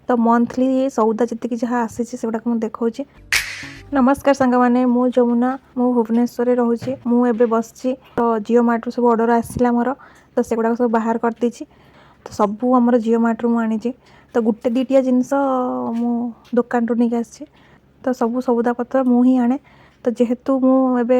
तो मंथली सौदा जी जहाँ आसी से मुझे देखा। नमस्कार सांग मैंने मु जमुना मु भुवनेश्वर रोचे मुझे बस तो जिओ मार्ट सब ऑर्डर आसला मोर तो से गुड़ाक सब बाहर कर देछि। तो सबू आम जिओ मार्ट रु आनी तो गुटे दीटिया जिनस मु दुकान रु नहीं आसी तो सबू सौदा पत्र मु ही आने। तो जेहेतु मुझे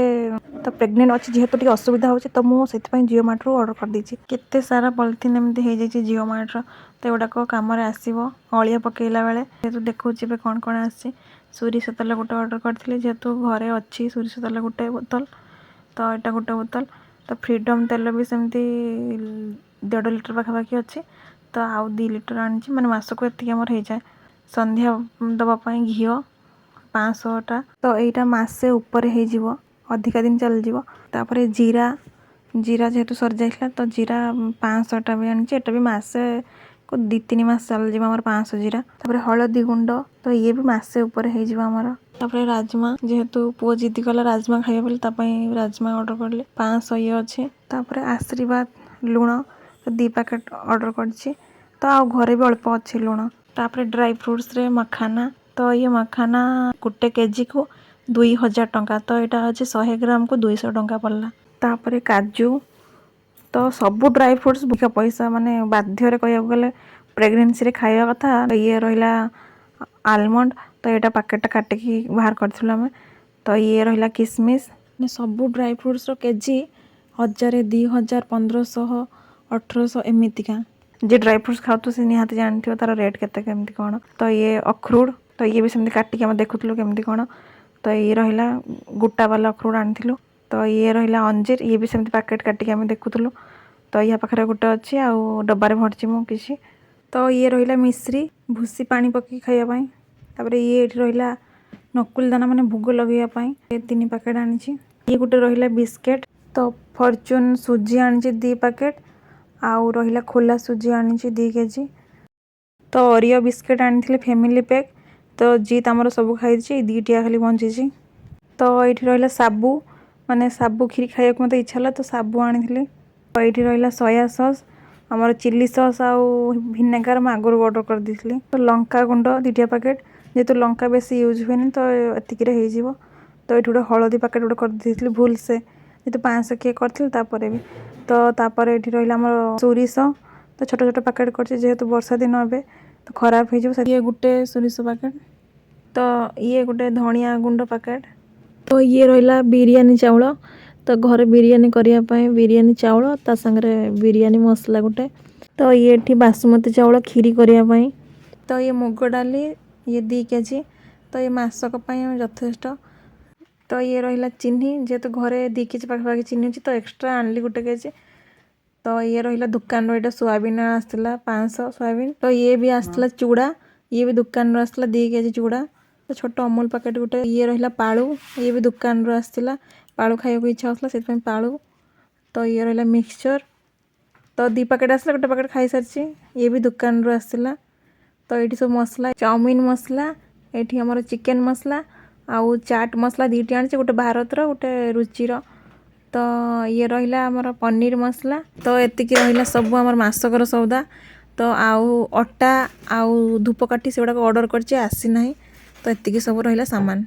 तो प्रेग्नेंट अच्छी जेहेतु टी असुविधा हो तो मुझे जिओ मार्ट रु ऑर्डर कर देछि। केते सारा पॉलिथीन एमती हो जाए जिओ मार्ट रो तो गुड़ाक कम आसो अलिया पकेला बेले जेहेतु देखा कौन कौन आसी। सोरिष तेल गोटे ऑर्डर करथिले जेहेतु घरे अच्छी सोरिष तेल गोटे बोतल तो यहाँ गोटे बोतल तो फ्रीडम तेल भी सेमती 1.5 लिटर पाखापाखि अच्छी तो आउ 2 लिटर आनी मैंने मसक ये आमर हो जाए। संध्या दवापाई घी 500टा तो यहाँ मसे उपर हो अधिका दिन चल जाव। तापर जीरा जीरा जेहेतु सर जाइला तो जीरा 500टा भी आनी एटा भी मसे को 2-3 मास चल जामर 500 जीरा। तापर हलदी गुंड तो ये भी मसे ऊपर होमर। तापर राजमा जेहेतु पुओ जिद्दी कला राजमा खाइबा बोले राजमा ऑर्डर करले 500 ये अच्छे। तापर आशीर्वाद लुण तो 2 पैकेट ऑर्डर करछि तो आ घरे भी अल्प अच्छे लुण। तापर ड्राई फ्रूट्स रे मखाना तो ये मखाना गोटे केजी को 2000 टंका तो यहाँ हूँ 100 ग्राम को 200 टंका पड़ला। तापर काजू तो सबू ड्राई फ्रुट्स बुका पैसा माने बाध्य कह गले प्रेगनेंसी रे खाଇବା कथा। ये रहिला आलमंड तो यहाँ पैकेट काटिकी बाहर करथिलु आमे तो ये रहिला किसमिस सबू ड्राई फ्रुट्स रो केजी 1000 2000 1500 1800 एमतीका। जे ड्राई फ्रुट्स खाऊ तो से निहाती जानथिबो तार रेट केते केमती कोन। तो ये अखरोट तो ये भी सेमती काटिकी हम देखुथलु केमती कोन। तो ये रहिला गुटा वाला अखरोट आनिथिलु। तो ये रहिला अंजीर ये भी सेमती पैकेट काटिकी हम देखुथलु। तो या पाखरे गोटे अच्छी आउ डब्बारे भरछि मु किछि। तो ये रहिला मिश्री भूसी पानी पकी खाइया पाई। तापर ये एठी रहिला नकुल दाना माने भोग लगैया पाई ये 3 पैकेट आनिछि। ये गोटे रहिला बिस्किट तो फॉर्च्यून सुजी आनिछि 2 पैकेट आउ रहिला खोला सुजी आनिछि 2 केजी। तो ओरियो बिस्किट आनिथिले फैमिली पैक तो जीत आमर सब खाई दीटिया खाली बंची। तो ये रहिला साबु माने साबु खीरी खाइया को मते इच्छा होला तो साबु आनिथिले। तो ये रहिला सोया सॉस आमर चिल्ली सॉस आउ विनेगार मैं आगुरी ऑर्डर कर देथिले। तो लंका गुंड 2 पैकेट जेहेतु लंका बेसी यूज हुए तो एतिकी हो। तो ये गोटे हलदी पैकेट गोटे कर देथिले भूल से जेहेतु 500 किए करथिले तापर भी। तो तापर ये रहिला आमर सोरिष तो छोट छोट पैकेट कर जेहेतु वर्षा दिन ए तो खराब हो ये गोटे सोरिष पैकेट। तो ये गोटे धनिया गुंड पैकेट। तो ये रहिला बिरयानी चाउल तो घर बिरयानी करिया पाए बिरयानी चाउल ता संगे बिरयानी मसला गोटे। तो ये ठी बासमती चाउल खीरी करिया पाए। तो ये मुग डाली ये 2 केजी तो ये मासक पाए यथेष्ट। तो ये रहिला चीनी जेहेतु घरे 2 केजी पाखापाखि चीनी अच्छी तो एक्सट्रा आनली गोटे केजी। तो ये रहिला दुकान रो सोयाबीन आसला 500 सोयाबीन। तो ये भी आसला चूड़ा ये भी दुकान रो आसला 2 केजी चूड़ा तो छोट अमूल पैकेट गोटे। ये रहिला पालू ये भी दुकान रो आसला पालू खाइया को इच्छा होसला से पालू। तो ये रहिला मिक्सचर तो 2 पैकेट आसला गोटे पैकेट खाई सारछि ये भी दुकान रो आसला। तो ये सब मसला चाउमीन मसला ये आमर चिकेन मसला आउ चाट मसला 2टी आनी गोटे भारत रो गोटे रुचिर। तो ये रहिला आमर पनीर मसला तो एतिकी रहिला सब आमर मासकर सौदा। तो आउ अटा आउ धूपकाठी से गुड़ाक ऑर्डर करछि आसी नाही तो एतिकी सब रहिला सामान।